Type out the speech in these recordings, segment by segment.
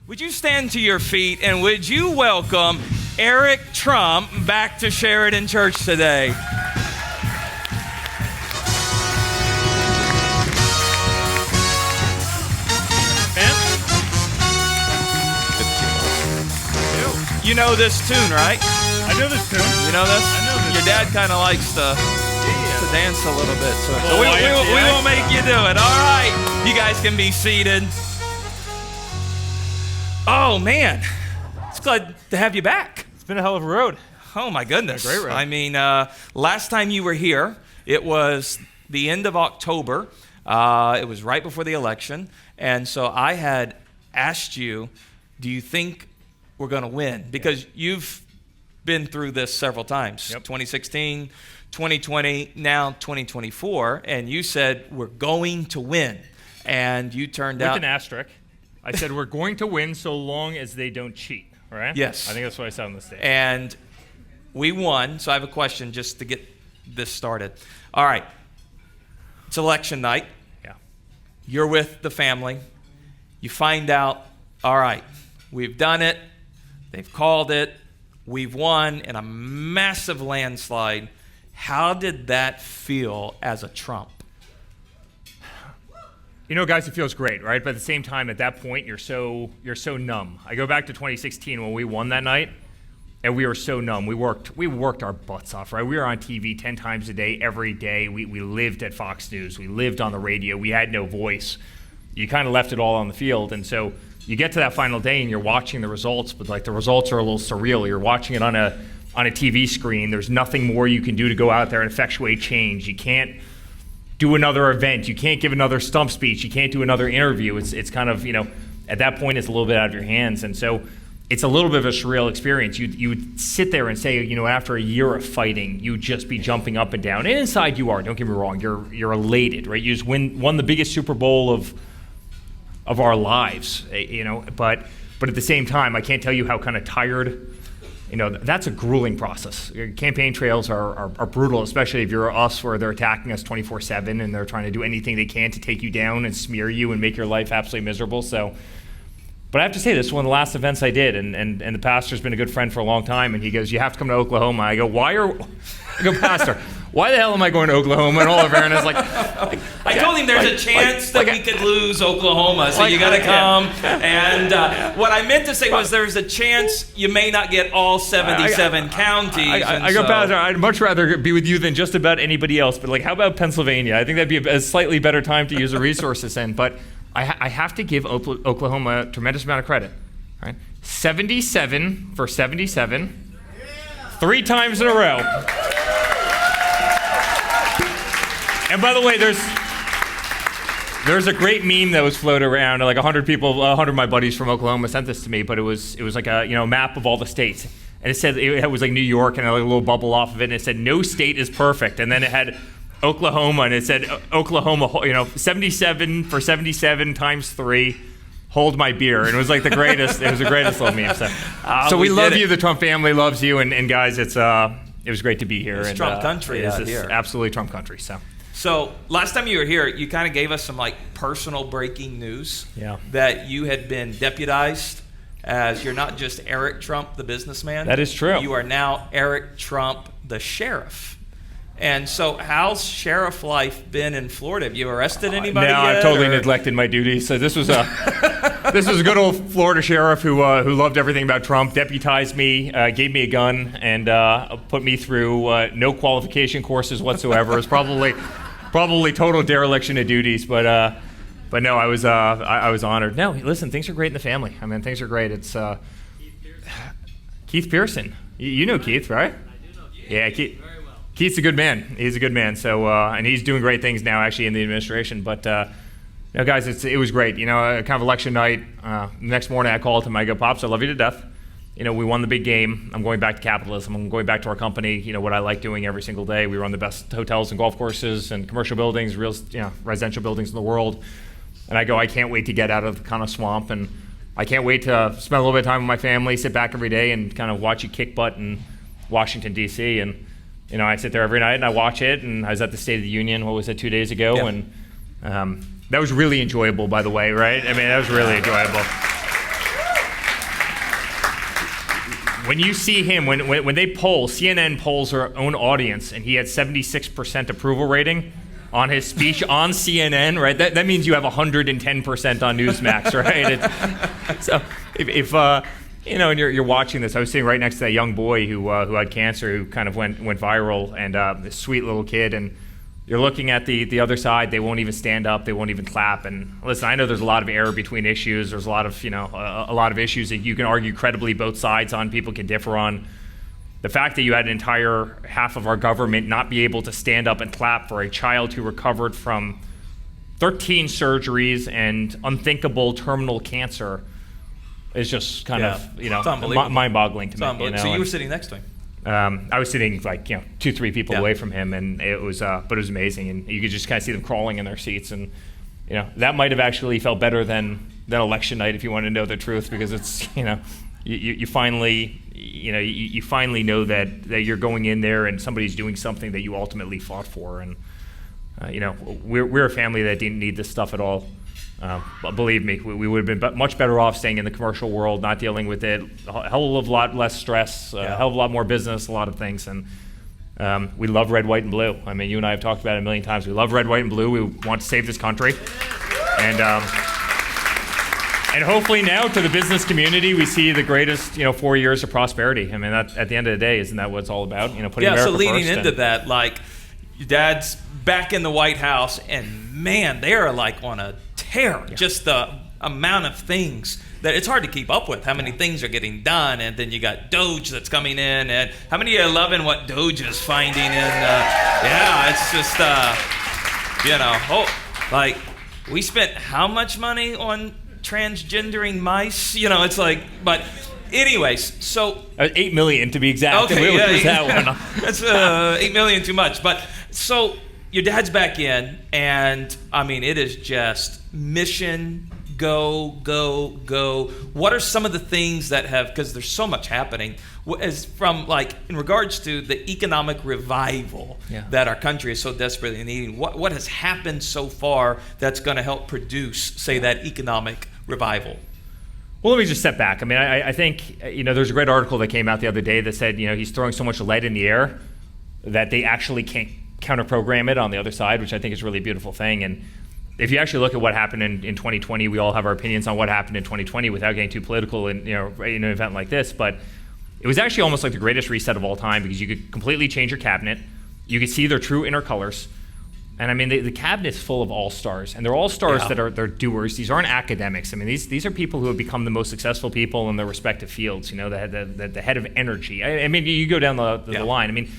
Would you stand to your feet and would you welcome Eric Trump back to Sheridan.Church today? You know this tune, right? I know this tune. You know this? I know this. Your dad kind of likes to dance a little bit. So Oh, we will make you do it. All right. You guys can be seated. Oh, man. It's glad to have you back. It's been a hell of a road. Oh, my goodness. Great road. I mean, last time you were here, it was the end of October. It was right before the election. And so I had asked you, do you think we're going to win? Because you've been through this several times. Yep. 2016, 2020, now 2024. And you said, we're going to win. And you turned out... With an asterisk. I said we're going to win so long as they don't cheat, right? Yes. I think that's what I said on the stage. And we won. So I have a question just to get this started. All right. It's election night. Yeah. You're with the family. You find out, all right, we've done it. They've called it. We've won in a massive landslide. How did that feel as a Trump? You know, guys, it feels great, right? But at the same time, at that point, you're so numb. I go back to 2016 when we won that night, and we were so numb. We worked our butts off, right? We were on TV 10 times a day, every day. We lived at Fox News. We lived on the radio. We had no voice. You kind of left it all on the field, and so you get to that final day and you're watching the results, but like the results are a little surreal. You're watching it on a TV screen. There's nothing more you can do to go out there and effectuate change. You can't do another event. You can't give another stump speech. You can't do another interview. It's kind of, at that point, it's a little bit out of your hands. And so it's a little bit of a surreal experience. You would sit there and say, after a year of fighting, you'd just be jumping up and down. And inside you are, don't get me wrong, you're elated, right? You just won the biggest Super Bowl of our lives, but at the same time, I can't tell you how kind of tired. That's a grueling process. Campaign trails are brutal, especially if you're us, where they're attacking us 24/7 and they're trying to do anything they can to take you down and smear you and make your life absolutely miserable. So, but I have to say, this is one of the last events I did, and the pastor's been a good friend for a long time, and he goes, "You have to come to Oklahoma." I go, "Pastor, why the hell am I going to Oklahoma?" And all of Aaron is like, I told him there's a chance that we could lose Oklahoma, so you got to come. And what I meant to say was there's a chance you may not get all 77 counties. I go, "Pastor, I'd much rather be with you than just about anybody else, but how about Pennsylvania? I think that'd be a slightly better time to use the resources in." But I have to give Oklahoma a tremendous amount of credit. Right? 77 for 77, 3 times in a row. And by the way, there's a great meme that was floated around. Like 100 of my buddies from Oklahoma sent this to me, but it was like a map of all the states, and it said it was like New York and a little bubble off of it, and it said no state is perfect, and then it had Oklahoma, and it said Oklahoma, 77 for 77 times 3. Hold my beer, and it was like the greatest. It was the greatest little meme. So we love you. The Trump family loves you, and guys, it was great to be here. It's Trump country out here. Absolutely Trump country. So last time you were here, you kind of gave us some personal breaking news. Yeah. That you had been deputized as you're not just Eric Trump, the businessman. That is true. You are now Eric Trump, the sheriff. And so how's sheriff life been in Florida? Have you arrested anybody yet? No, I've totally neglected my duties. So this was a good old Florida sheriff who loved everything about Trump, deputized me, gave me a gun, and put me through no qualification courses whatsoever. It's probably total dereliction of duties, but no, I was honored. No, listen, things are great in the family. I mean, things are great. It's Keith Pearson. You know Keith, right? I do know Keith. Yeah, Keith. Very well. Keith's a good man. He's a good man. So, and he's doing great things now, actually, in the administration. But, guys, it was great. Kind of election night. Next morning, I called him. I go, "Pops, I love you to death. We won the big game. I'm going back to capitalism. I'm going back to our company. What I like doing every single day. We run the best hotels and golf courses and commercial buildings, residential buildings in the world." And I go, "I can't wait to get out of the kind of swamp, and I can't wait to spend a little bit of time with my family, sit back every day, and kind of watch you kick butt in Washington, D.C." And I sit there every night and I watch it. And I was at the State of the Union. What was it, 2 days ago? Yep. And that was really enjoyable, by the way, right? I mean, that was really enjoyable. when you see him, when they poll, CNN polls their own audience, and he had 76% approval rating on his speech on CNN, right? That means you have 110% on Newsmax, right? So if and you're watching this, I was sitting right next to that young boy who had cancer, who kind of went viral, and this sweet little kid, and you're looking at the other side. They won't even stand up. They won't even clap. And listen, I know there's a lot of error between issues. There's a lot of a lot of issues that you can argue credibly both sides on. People can differ on. The fact that you had an entire half of our government not be able to stand up and clap for a child who recovered from 13 surgeries and unthinkable terminal cancer is just kind of mind-boggling to me. So you were sitting next to him. I was sitting like 2-3 people away from him, and it was amazing, and you could just kind of see them crawling in their seats, and that might have actually felt better than election night, if you want to know the truth, because it's you finally know that you're going in there and somebody's doing something that you ultimately fought for, and we're a family that didn't need this stuff at all. But believe me, we would have been much better off staying in the commercial world, not dealing with it. A hell of a lot less stress, a hell of a lot more business, a lot of things. And we love red, white, and blue. I mean, you and I have talked about it a million times. We love red, white, and blue. We want to save this country. And hopefully now to the business community, we see the greatest 4 years of prosperity. I mean, at the end of the day, isn't that what it's all about? Putting America first. So leading into that, like, your dad's back in the White House, and man, they are like on a tear. Yeah. Just the amount of things that it's hard to keep up with. How many things are getting done, and then you got DOGE that's coming in, and how many are loving what DOGE is finding in? It's just like we spent how much money on transgendering mice? It's like, but. Anyways, so 8 million to be exact. Okay, that one. That's 8 million too much. But so your dad's back in, and I mean, it is just mission, go, go, go. What are some of the things that have, because there's so much happening, as from like in regards to the economic revival that our country is so desperately needing? What has happened so far that's going to help produce, say, that economic revival? Well, let me just step back. I mean, I think, there's a great article that came out the other day that said, he's throwing so much lead in the air that they actually can't counter-program it on the other side, which I think is a really beautiful thing. And if you actually look at what happened in 2020, we all have our opinions on what happened in 2020 without getting too political in an event like this. But it was actually almost like the greatest reset of all time, because you could completely change your cabinet. You could see their true inner colors. And I mean, the cabinet's full of all-stars, and they're all-stars that are doers. These aren't academics. I mean, these are people who have become the most successful people in their respective fields. The head of energy. I mean, you go down the line. I mean,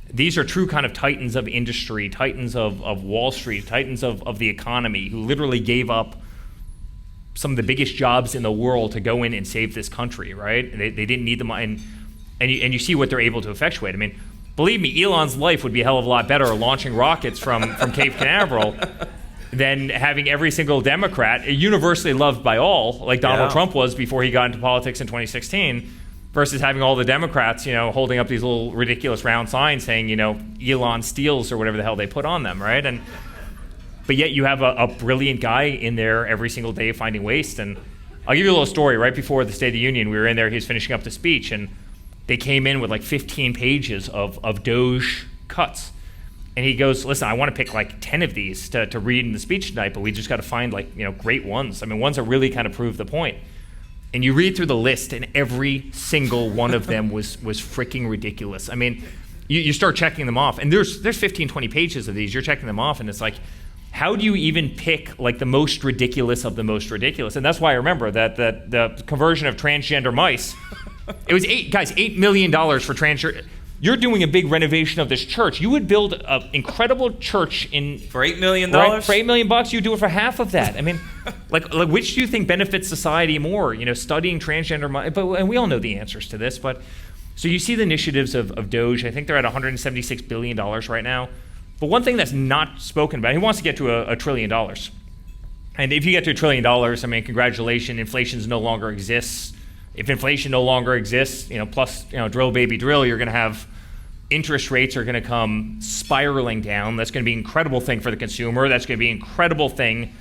these are true kind of titans of industry, titans of Wall Street, titans of the economy, who literally gave up some of the biggest jobs in the world to go in and save this country, right? They didn't need them, and you see what they're able to effectuate. I mean, believe me, Elon's life would be a hell of a lot better launching rockets from Cape Canaveral than having every single Democrat universally loved by all, like Donald Trump was before he got into politics in 2016, versus having all the Democrats, holding up these little ridiculous round signs saying, Elon steals, or whatever the hell they put on them, right? But yet you have a brilliant guy in there every single day finding waste. And I'll give you a little story. Right before the State of the Union, we were in there, he was finishing up the speech, and they came in with like 15 pages of DOGE cuts. And he goes, listen, I want to pick like 10 of these to read in the speech tonight, but we just got to find like, great ones. I mean, ones that really kind of prove the point. And you read through the list, and every single one of them was freaking ridiculous. I mean, you start checking them off, and there's 15, 20 pages of these. You're checking them off, and it's like, how do you even pick like the most ridiculous of the most ridiculous? And that's why I remember that the conversion of transgender mice, it was $8 million for transgender. You're doing a big renovation of this church. You would build an incredible church for $8 million. Right? For $8 million, you do it for half of that. I mean, like which do you think benefits society more? Studying transgender mice, and we all know the answers to this. But so you see the initiatives of DOGE. I think they're at $176 billion right now. But one thing that's not spoken about, he wants to get to $1 trillion. And if you get to $1 trillion, I mean, congratulations, inflation no longer exists. If inflation no longer exists, plus, drill baby drill, you're going to have interest rates are going to come spiraling down. That's going to be an incredible thing for the consumer. That's going to be an incredible thing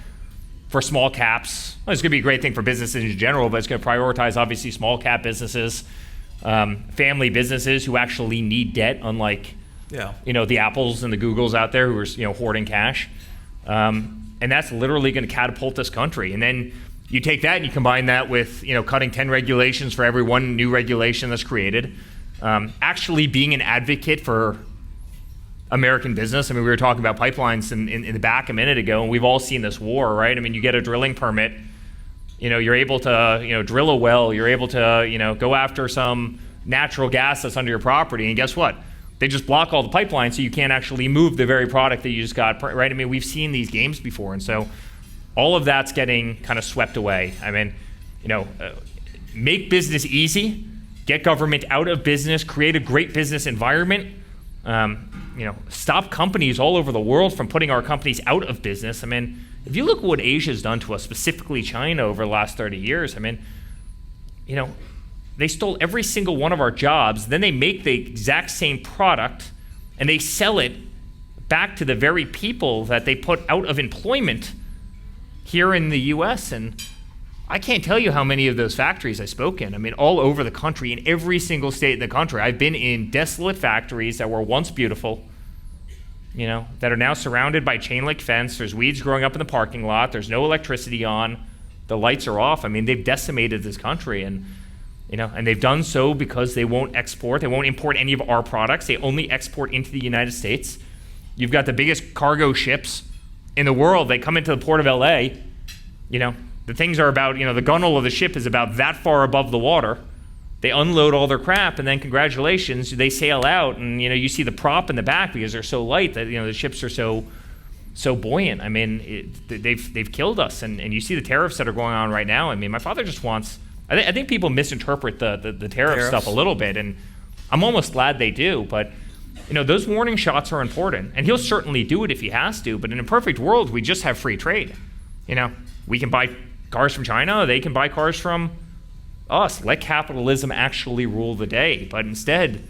for small caps. Well, it's going to be a great thing for businesses in general, but it's going to prioritize, obviously, small cap businesses. family businesses who actually need debt, unlike the Apples and the Googles out there who are hoarding cash. And that's literally going to catapult this country. And then you take that and you combine that with cutting 10 regulations for every one new regulation that's created. Actually being an advocate for American business. I mean, we were talking about pipelines in the back a minute ago, and we've all seen this war, right? I mean, you get a drilling permit, you're able to drill a well, you're able to go after some natural gas that's under your property, and guess what? They just block all the pipelines so you can't actually move the very product that you just got, right? I mean, we've seen these games before, and so all of that's getting kind of swept away. I mean, make business easy, get government out of business, create a great business environment. Stop companies all over the world from putting our companies out of business. I mean, if you look at what Asia's done to us, specifically China, over the last 30 years, I mean, they stole every single one of our jobs, then they make the exact same product and they sell it back to the very people that they put out of employment here in the US. And I can't tell you how many of those factories I spoke in. I mean, all over the country, in every single state in the country. I've been in desolate factories that were once beautiful, that are now surrounded by chain link fence. There's weeds growing up in the parking lot. There's no electricity on. The lights are off. I mean, they've decimated this country, and they've done so because they won't export. They won't import any of our products. They only export into the United States. You've got the biggest cargo ships in the world. They come into the port of LA, the things are about, the gunnel of the ship is about that far above the water. They unload all their crap, and then congratulations, they sail out, and you see the prop in the back because they're so light that the ships are so buoyant. I mean, they've killed us, and you see the tariffs that are going on right now. I mean, my father just wants. I think people misinterpret the tariff stuff a little bit, and I'm almost glad they do. But those warning shots are important, and he'll certainly do it if he has to. But in a perfect world, we just have free trade. We can buy cars from China, they can buy cars from us. Let capitalism actually rule the day. But instead,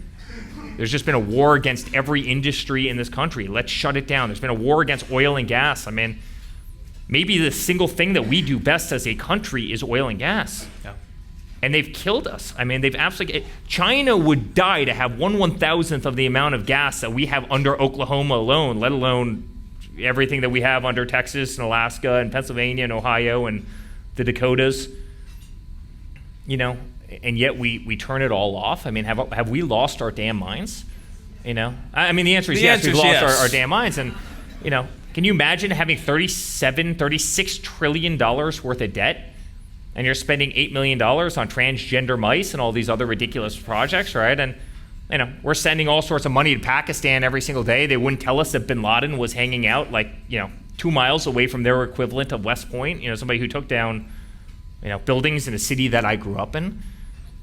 there's just been a war against every industry in this country. Let's shut it down. There's been a war against oil and gas. I mean, maybe the single thing that we do best as a country is oil and gas. Yeah. And they've killed us. I mean, they've absolutely. China would die to have 1/1000th of the amount of gas that we have under Oklahoma alone, let alone everything that we have under Texas and Alaska and Pennsylvania and Ohio and the Dakotas. And yet we turn it all off. I mean, have we lost our damn minds? I mean, the answer is yes. We've lost our damn minds. And can you imagine having $36 trillion worth of debt? And you're spending $8 million on transgender mice and all these other ridiculous projects, right? And we're sending all sorts of money to Pakistan every single day. They wouldn't tell us that bin Laden was hanging out 2 miles away from their equivalent of West Point. Somebody who took down buildings in a city that I grew up in.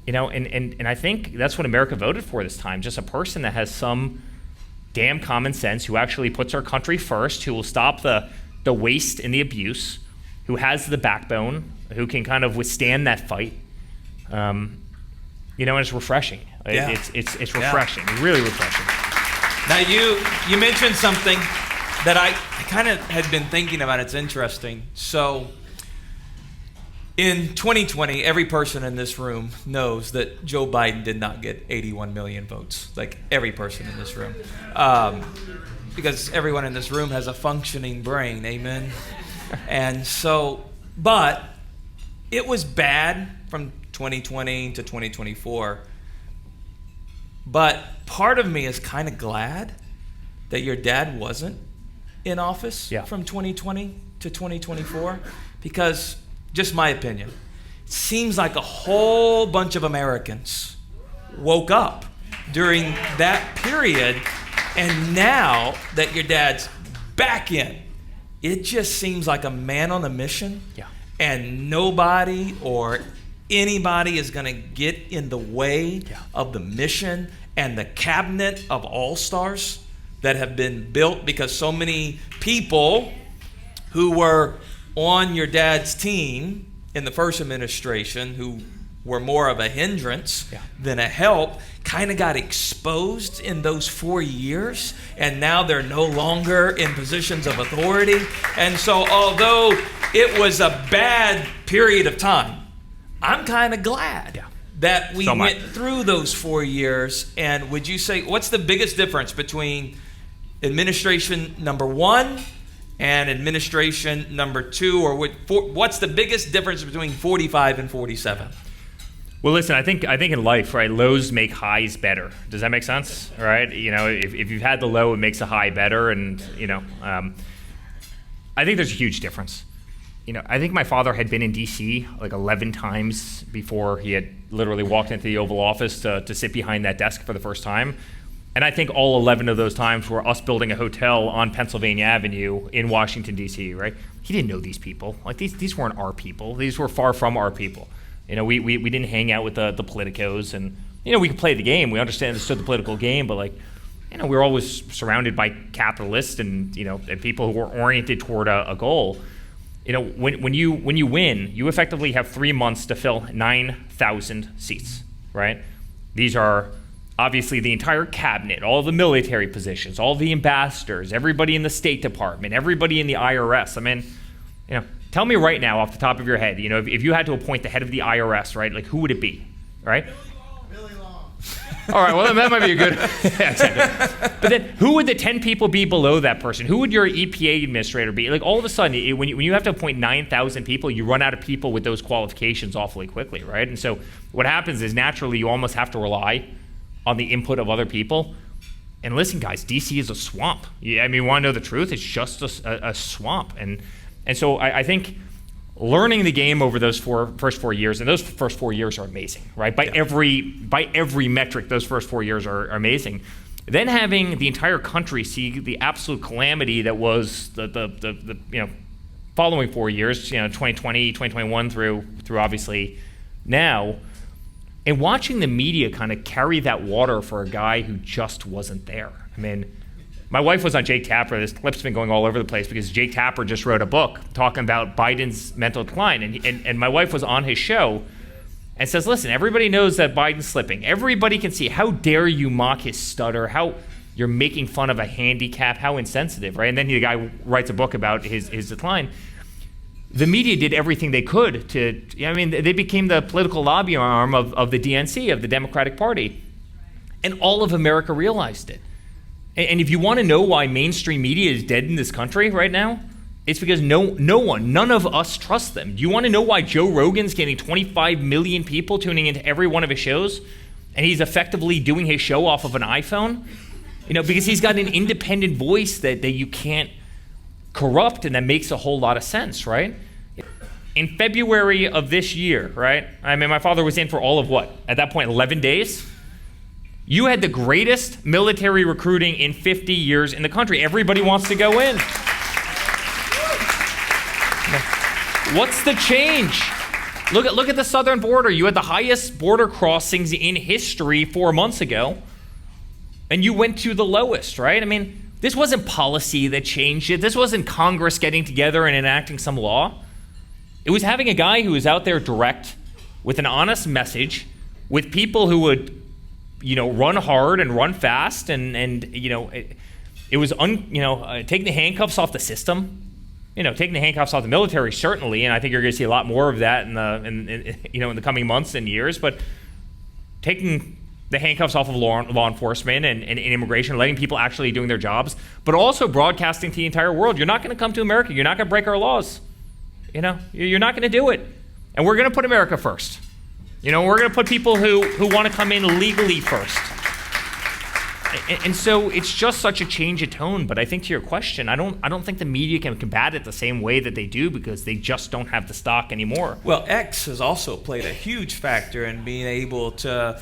And I think that's what America voted for this time. Just a person that has some damn common sense, who actually puts our country first, who will stop the waste and the abuse, who has the backbone, who can kind of withstand that fight. And it's refreshing. Yeah. It's refreshing, really refreshing. Now you mentioned something that I kind of had been thinking about. It's interesting. So in 2020, every person in this room knows that Joe Biden did not get 81 million votes. Like every person in this room. Because everyone in this room has a functioning brain. Amen. And so, but it was bad from 2020 to 2024. But part of me is kind of glad that your dad wasn't in office from 2020 to 2024, because, just my opinion, it seems like a whole bunch of Americans woke up during that period, and now that your dad's back in, it just seems like a man on a mission, and nobody or anybody is going to get in the way of the mission and the cabinet of all-stars that have been built, because so many people who were on your dad's team in the first administration, who were more of a hindrance than a help, kind of got exposed in those 4 years, and now they're no longer in positions of authority. And so although it was a bad period of time, I'm kind of glad that we So much. went through those 4 years. And would you say, what's the biggest difference between administration number 1 and administration number 2? Or what's the biggest difference between 45 and 47? Well, listen, I think in life, right, lows make highs better. Does that make sense? All right, if you've had the low, it makes a high better, and I think there's a huge difference. I think my father had been in D.C. like 11 times before he had literally walked into the Oval Office to sit behind that desk for the first time. And I think all 11 of those times were us building a hotel on Pennsylvania Avenue in Washington, D.C., right? He didn't know these people. Like, these weren't our people. These were far from our people. We didn't hang out with the politicos, and we could play the game. We understood the political game, but we were always surrounded by capitalists and and people who were oriented toward a goal. When you win, you effectively have 3 months to fill 9,000 seats, right? These are obviously the entire cabinet, all the military positions, all the ambassadors, everybody in the State Department, everybody in the IRS. I mean, tell me right now off the top of your head, if you had to appoint the head of the IRS, right, like who would it be, right? Billy Long. All right, well, that might be a good, yeah, exactly. But then who would the 10 people be below that person? Who would your EPA administrator be? Like all of a sudden, when you have to appoint 9,000 people, you run out of people with those qualifications awfully quickly, right? And so what happens is naturally you almost have to rely on the input of other people. And listen, guys, DC is a swamp. You want to know the truth? It's just a swamp. And so I think learning the game over those first 4 years, and those first 4 years are amazing, right? By every metric, those first 4 years are amazing. Then having the entire country see the absolute calamity that was the following 4 years, 2020, 2021 through obviously now, and watching the media kind of carry that water for a guy who just wasn't there. My wife was on Jake Tapper. This clip's been going all over the place because Jake Tapper just wrote a book talking about Biden's mental decline. And my wife was on his show and says, listen, everybody knows that Biden's slipping. Everybody can see. How dare you mock his stutter? How you're making fun of a handicap? How insensitive, right? And then the guy writes a book about his decline. The media did everything they could they became the political lobby arm of the DNC, of the Democratic Party. And all of America realized it. And if you want to know why mainstream media is dead in this country right now, it's because none of us trust them. Do you want to know why Joe Rogan's getting 25 million people tuning into every one of his shows, and he's effectively doing his show off of an iPhone? Because he's got an independent voice that you can't corrupt, and that makes a whole lot of sense, right? In February of this year, right? My father was in for all of what? At that point, 11 days? You had the greatest military recruiting in 50 years in the country. Everybody wants to go in. What's the change? Look at the southern border. You had the highest border crossings in history 4 months ago, and you went to the lowest, right? This wasn't policy that changed it. This wasn't Congress getting together and enacting some law. It was having a guy who was out there direct with an honest message, with people who would run hard and run fast, and it was taking the handcuffs off the system, taking the handcuffs off the military certainly, and I think you're going to see a lot more of that in the coming months and years. But taking the handcuffs off of law enforcement and immigration, letting people actually doing their jobs, but also broadcasting to the entire world. You're not going to come to America. You're not going to break our laws. You're not going to do it, and we're going to put America first. We're going to put people who want to come in legally first. And so it's just such a change of tone. But I think to your question, I don't think the media can combat it the same way that they do, because they just don't have the stock anymore. Well, X has also played a huge factor in being able to,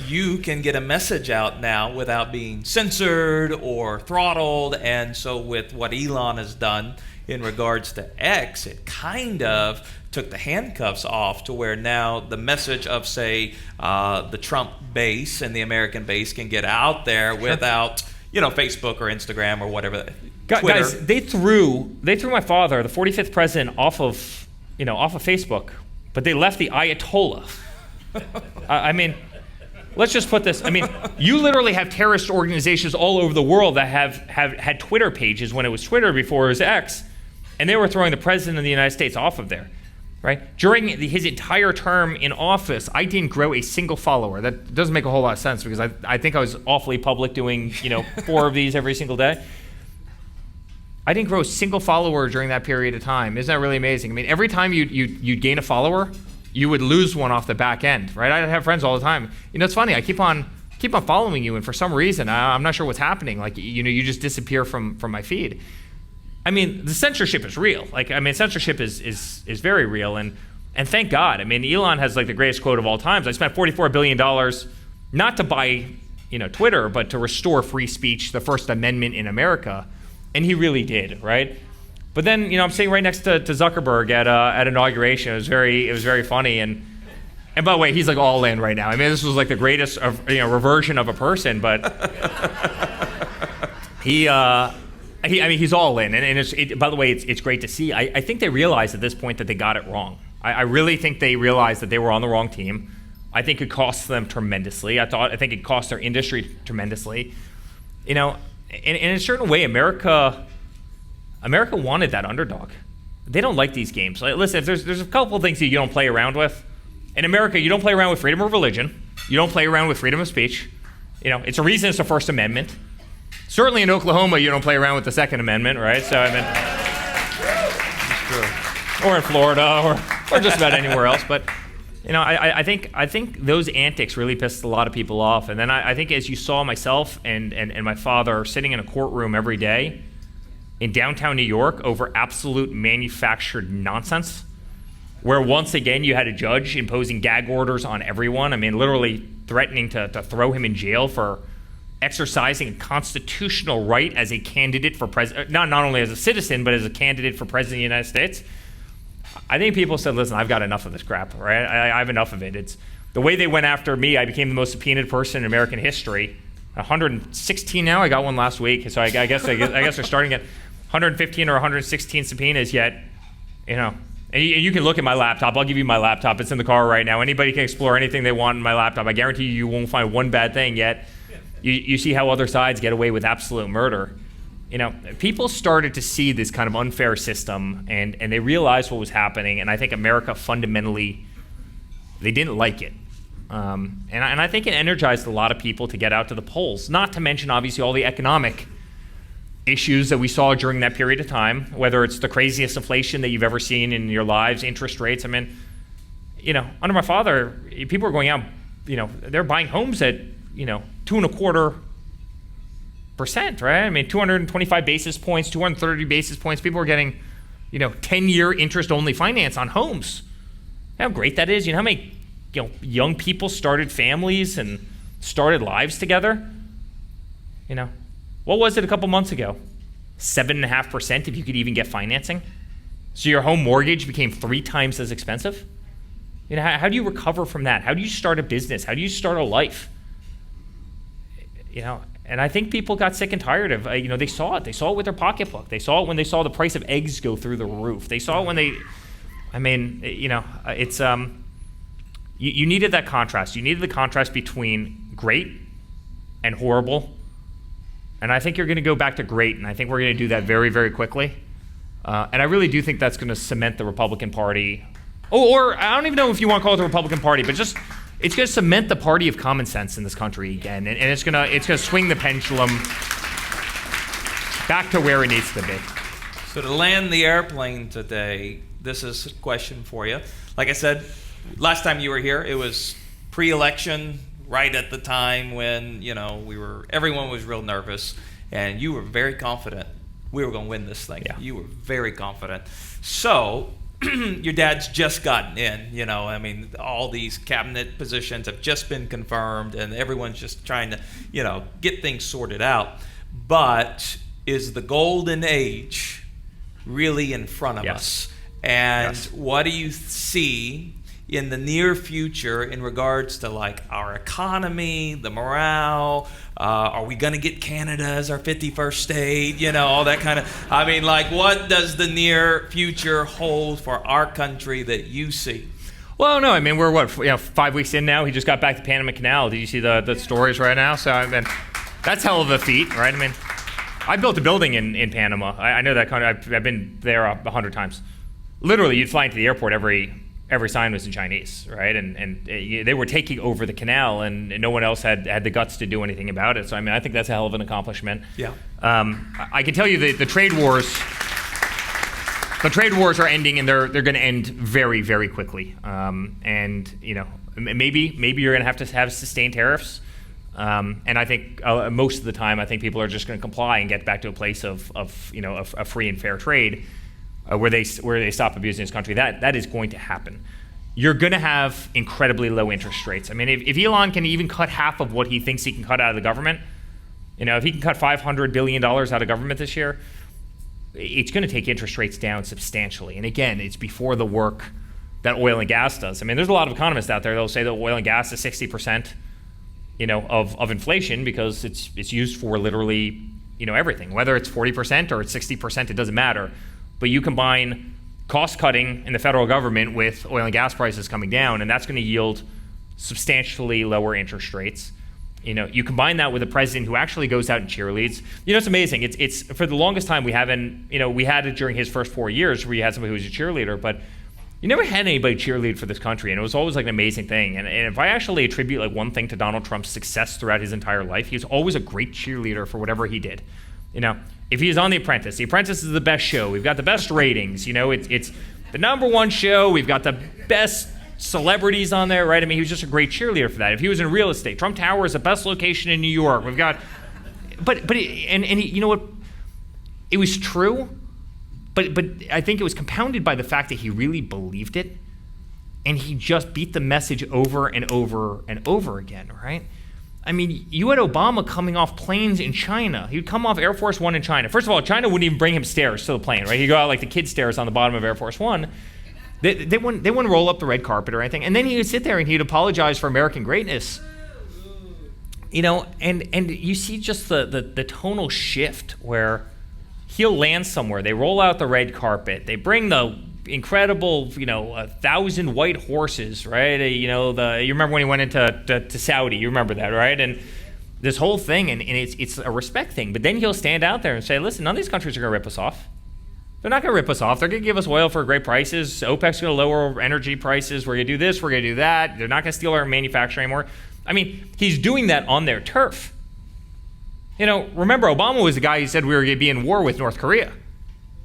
you can get a message out now without being censored or throttled. And so with what Elon has done in regards to X, it kind of took the handcuffs off to where now the message of, say, the Trump base and the American base can get out there without, Facebook or Instagram or whatever. Twitter. Guys, they threw my father, the 45th president, off of Facebook, but they left the Ayatollah. Let's just put this. You literally have terrorist organizations all over the world that have had Twitter pages when it was Twitter before it was X, and they were throwing the president of the United States off of there. right? During his entire term in office, I didn't grow a single follower. That doesn't make a whole lot of sense because I think I was awfully public doing 4 of these every single day. I didn't grow a single follower during that period of time. Isn't that really amazing? I mean, every time you'd gain a follower, you would lose one off the back end, right? I'd have friends all the time. It's funny. I keep on following you, and for some reason, I'm not sure what's happening. Like, you just disappear from my feed. I mean, the censorship is real. Censorship is very real, and thank God. I mean, Elon has like the greatest quote of all times. I spent $44 billion not to buy, Twitter, but to restore free speech, the First Amendment in America. And he really did, right? But then, I'm sitting right next to Zuckerberg at inauguration. It was very funny. And by the way, he's like all in right now. I mean, this was like the greatest reversion of a person, but he's all in. And by the way, it's great to see. I think they realized at this point that they got it wrong. I really think they realized that they were on the wrong team. I think it cost them tremendously. I think it cost their industry tremendously. In a certain way, America wanted that underdog. They don't like these games. Like, listen, if there's a couple of things that you don't play around with. In America, you don't play around with freedom of religion. You don't play around with freedom of speech. It's a reason it's the First Amendment. Certainly in Oklahoma, you don't play around with the Second Amendment, right? So or in Florida, or just about anywhere else. But I think those antics really pissed a lot of people off. And then I think as you saw myself and my father sitting in a courtroom every day in downtown New York over absolute manufactured nonsense, where once again you had a judge imposing gag orders on everyone. I mean, literally threatening to throw him in jail for exercising a constitutional right as a candidate for president, not only as a citizen, but as a candidate for president of the United States. I think people said, listen, I've got enough of this crap, right? I have enough of it. It's the way they went after me. I became the most subpoenaed person in American history. 116 now. I got one last week. So I guess they're starting at 115 or 116 subpoenas yet, And you can look at my laptop. I'll give you my laptop. It's in the car right now. Anybody can explore anything they want in my laptop. I guarantee you won't find one bad thing yet. You see how other sides get away with absolute murder. People started to see this kind of unfair system, and they realized what was happening. And I think America fundamentally, they didn't like it. And I think it energized a lot of people to get out to the polls. Not to mention, obviously, all the economic issues that we saw during that period of time, whether it's the craziest inflation that you've ever seen in your lives, interest rates. I mean, under my father, people were going out, they're buying homes at, 2.25%, right? I mean, 225 basis points, 230 basis points. People are getting, 10-year interest-only finance on homes. How great that is. How many, young people started families and started lives together? What was it a couple months ago? 7.5% if you could even get financing. So your home mortgage became 3 times as expensive. How do you recover from that? How do you start a business? How do you start a life? And I think people got sick and tired of, they saw it. They saw it with their pocketbook. They saw it when they saw the price of eggs go through the roof. They saw it when it's, you needed that contrast. You needed the contrast between great and horrible. And I think you're going to go back to great, and I think we're going to do that very, very quickly. And I really do think that's going to cement the Republican Party. Or I don't even know if you want to call it the Republican Party, but just it's going to cement the party of common sense in this country again, and it's going to swing the pendulum back to where it needs to be. So to land the airplane today, this is a question for you. Like I said, last time you were here, it was pre-election, right at the time when everyone was real nervous, and you were very confident we were going to win this thing. Yeah. You were very confident. So your dad's just gotten in. All these cabinet positions have just been confirmed, and everyone's just trying to get things sorted out. But is the golden age really in front of us? And what do you see in the near future in regards to our economy, the morale? Are we going to get Canada as our 51st state? All that kind of. What does the near future hold for our country that you see? Well, no, we're 5 weeks in now. He just got back to Panama Canal. Did you see the stories right now? So that's hell of a feat, right? I built a building in Panama. I know that country. I've been there 100 times. literally you'd fly into the airport, every sign was in Chinese, right? And they were taking over the canal, and no one else had the guts to do anything about it. So I mean, I think that's a hell of an accomplishment. Yeah. I can tell you that the trade wars are ending, and they're going to end very, very quickly. And maybe you're going to have sustained tariffs. And I think most of the time, I think people are just going to comply and get back to a place of free and fair trade, where they stop abusing this country. That is going to happen. You're going to have incredibly low interest rates. I mean, if Elon can even cut half of what he thinks he can cut out of the government, if he can cut $500 billion out of government this year, it's going to take interest rates down substantially. And again, it's before the work that oil and gas does. I mean, there's a lot of economists out there that'll say that oil and gas is 60%, of inflation, because it's used for literally, everything. Whether it's 40% or it's 60%, it doesn't matter. But you combine cost cutting in the federal government with oil and gas prices coming down, and that's going to yield substantially lower interest rates. You combine that with a president who actually goes out and cheerleads. It's amazing. It's for the longest time we haven't, we had it during his first 4 years where you had somebody who was a cheerleader, but you never had anybody cheerlead for this country, and it was always like an amazing thing. And if I actually attribute like one thing to Donald Trump's success throughout his entire life, he was always a great cheerleader for whatever he did. If he's on The Apprentice is the best show. We've got the best ratings. It's the number one show. We've got the best celebrities on there, right? I mean, he was just a great cheerleader for that. If he was in real estate, Trump Tower is the best location in New York. We've got, you know what? It was true, but I think it was compounded by the fact that he really believed it, and he just beat the message over and over and over again, right? I mean, you had Obama coming off planes in China. He would come off Air Force One in China. First of all, China wouldn't even bring him stairs to the plane, right? He'd go out like the kid stairs on the bottom of Air Force One. They wouldn't roll up the red carpet or anything. And then he would sit there and he'd apologize for American greatness. And you see just the tonal shift where he'll land somewhere. They roll out the red carpet. They bring the incredible, 1,000 white horses, right? You remember when he went into Saudi, you remember that, right? And this whole thing, and it's a respect thing. But then he'll stand out there and say, listen, none of these countries are going to rip us off. They're not going to rip us off. They're going to give us oil for great prices. OPEC's going to lower energy prices. We're going to do this. We're going to do that. They're not going to steal our manufacturing anymore. I mean, he's doing that on their turf. Remember, Obama was the guy who said we were going to be in war with North Korea.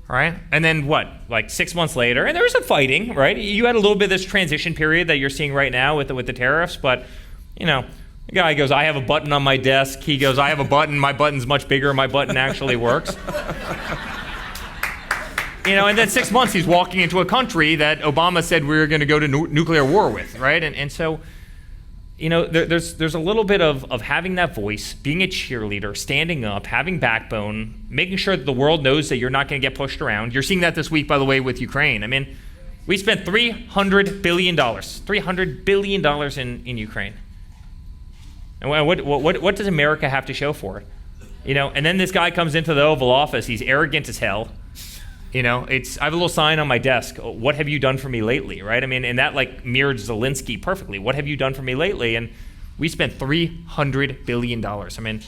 All right? And then what? Like 6 months later, and there was some fighting, right? You had a little bit of this transition period that you're seeing right now with the tariffs, but, the guy goes, I have a button on my desk. He goes, I have a button. My button's much bigger. My button actually works. And then 6 months he's walking into a country that Obama said we were going to go to nuclear war with, right? And so, there's a little bit of having that voice, being a cheerleader, standing up, having backbone, making sure that the world knows that you're not going to get pushed around. You're seeing that this week, by the way, with Ukraine. I mean, we spent $300 billion in Ukraine. And what does America have to show for it? And then this guy comes into the Oval Office. He's arrogant as hell. I have a little sign on my desk. What have you done for me lately, right? I mean, and that mirrored Zelensky perfectly. What have you done for me lately? And we spent $300 billion. I mean,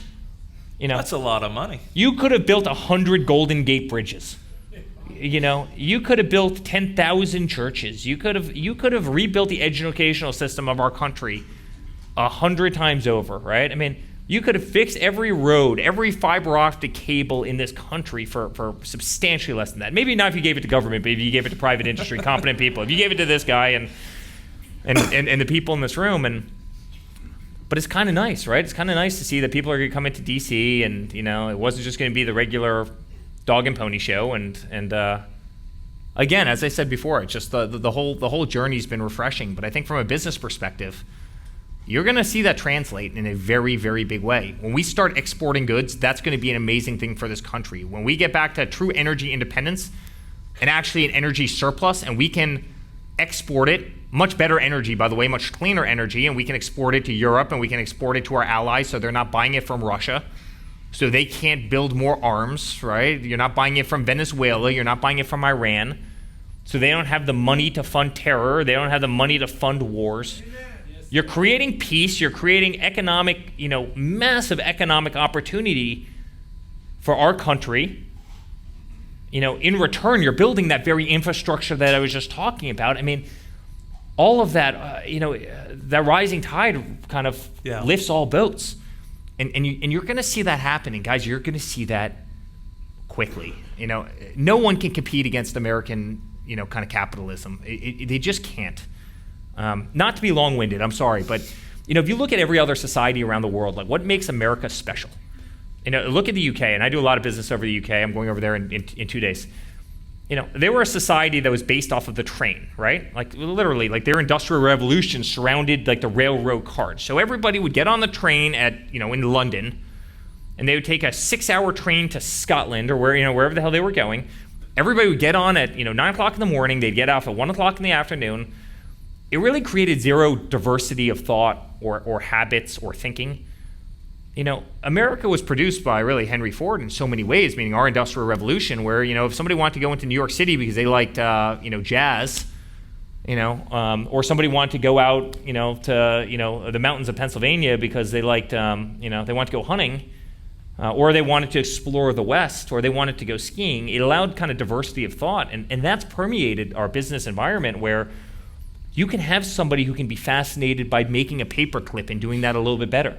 that's a lot of money. You could have built 100 Golden Gate bridges. You could have built 10,000 churches. You could have rebuilt the educational system of our country 100 times over, right? I mean, you could have fixed every road, every fiber optic cable in this country for substantially less than that. Maybe not if you gave it to government, but if you gave it to private industry, competent people. If you gave it to this guy and the people in this room, but it's kind of nice, right? It's kind of nice to see that people are going to come into DC, and it wasn't just going to be the regular dog and pony show. And again, as I said before, it's just the whole journey's been refreshing. But I think from a business perspective, you're going to see that translate in a very, very big way. When we start exporting goods, that's going to be an amazing thing for this country. When we get back to true energy independence and actually an energy surplus, and we can export it, much better energy, by the way, much cleaner energy, and we can export it to Europe, and we can export it to our allies so they're not buying it from Russia, so they can't build more arms, right? You're not buying it from Venezuela. You're not buying it from Iran. So they don't have the money to fund terror. They don't have the money to fund wars. You're creating peace. You're creating economic, massive economic opportunity for our country. in return, you're building that very infrastructure that I was just talking about. I mean, all of that, that rising tide kind of lifts all boats. And you're going to see that happening, guys. You're going to see that quickly. No one can compete against American, kind of capitalism. They just can't. Not to be long-winded, I'm sorry, but if you look at every other society around the world, like what makes America special? Look at the UK, and I do a lot of business over the UK. I'm going over there in 2 days. They were a society that was based off of the train, right? Like literally, like their industrial revolution surrounded like the railroad cars. So everybody would get on the train in London, and they would take a 6-hour train to Scotland or wherever the hell they were going. Everybody would get on at 9 o'clock in the morning. They'd get off at 1 o'clock in the afternoon. It really created zero diversity of thought or habits or thinking. America was produced by really Henry Ford in so many ways, meaning our industrial revolution, where, if somebody wanted to go into New York City because they liked, jazz, or somebody wanted to go out, to, the mountains of Pennsylvania because they liked, they wanted to go hunting, or they wanted to explore the West, or they wanted to go skiing. It allowed kind of diversity of thought, and that's permeated our business environment where you can have somebody who can be fascinated by making a paperclip and doing that a little bit better.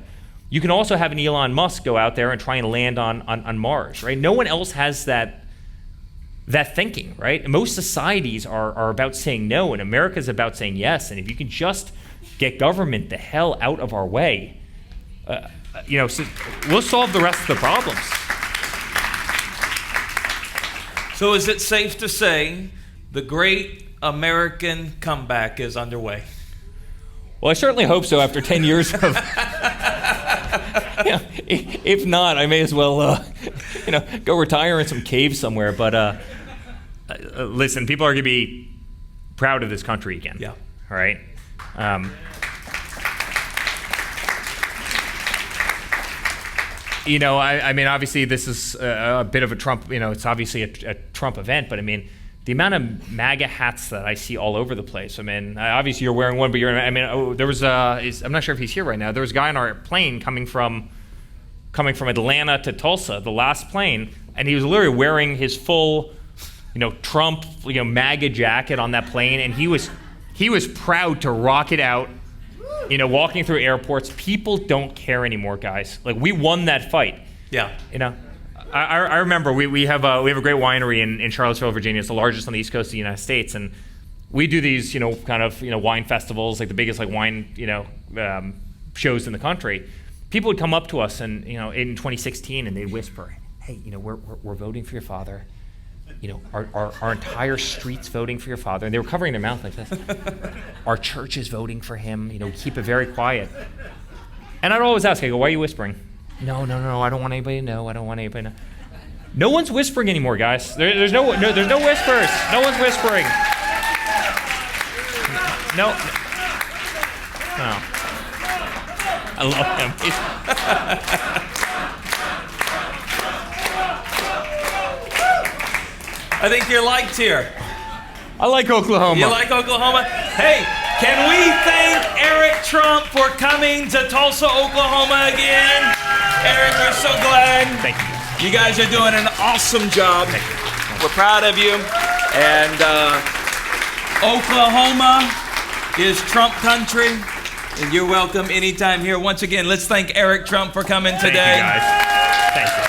You can also have an Elon Musk go out there and try and land on Mars, right? No one else has that thinking, right? Most societies are about saying no, and America's about saying yes. And if you can just get government the hell out of our way, so we'll solve the rest of the problems. So is it safe to say the great American comeback is underway? Well, I certainly hope so after 10 years of... if not, I may as well, go retire in some cave somewhere. But listen, people are going to be proud of this country again. Yeah. All right. I mean, obviously, this is a bit of a Trump. It's obviously a Trump event, but I mean, the amount of MAGA hats that I see all over the place. I mean, obviously you're wearing one, but there was I'm not sure if he's here right now. There was a guy on our plane coming from Atlanta to Tulsa, the last plane, and he was literally wearing his full, Trump, MAGA jacket on that plane, and he was proud to rock it out, walking through airports. People don't care anymore, guys. Like, we won that fight. Yeah. I remember we have a great winery in Charlottesville, Virginia. It's the largest on the East Coast of the United States, and we do these wine festivals, like the biggest wine shows in the country. People would come up to us and in 2016 and they'd whisper, "Hey, we're voting for your father. Our entire street's voting for your father," and they were covering their mouth like this. "Our church is voting for him. Keep it very quiet." And I'd always ask, I go, "Why are you whispering?" No, I don't want anybody to know. I don't want anybody to know. No one's whispering anymore, guys. There's no whispers. No one's whispering. No. I love him. I think you're liked here. I like Oklahoma. You like Oklahoma? Hey, can we thank Eric Trump for coming to Tulsa, Oklahoma again? Eric, we're so glad. Thank you. You guys are doing an awesome job. Thank you. We're proud of you. And Oklahoma is Trump country. And you're welcome anytime here. Once again, let's thank Eric Trump for coming today. Thank you, guys. Thank you.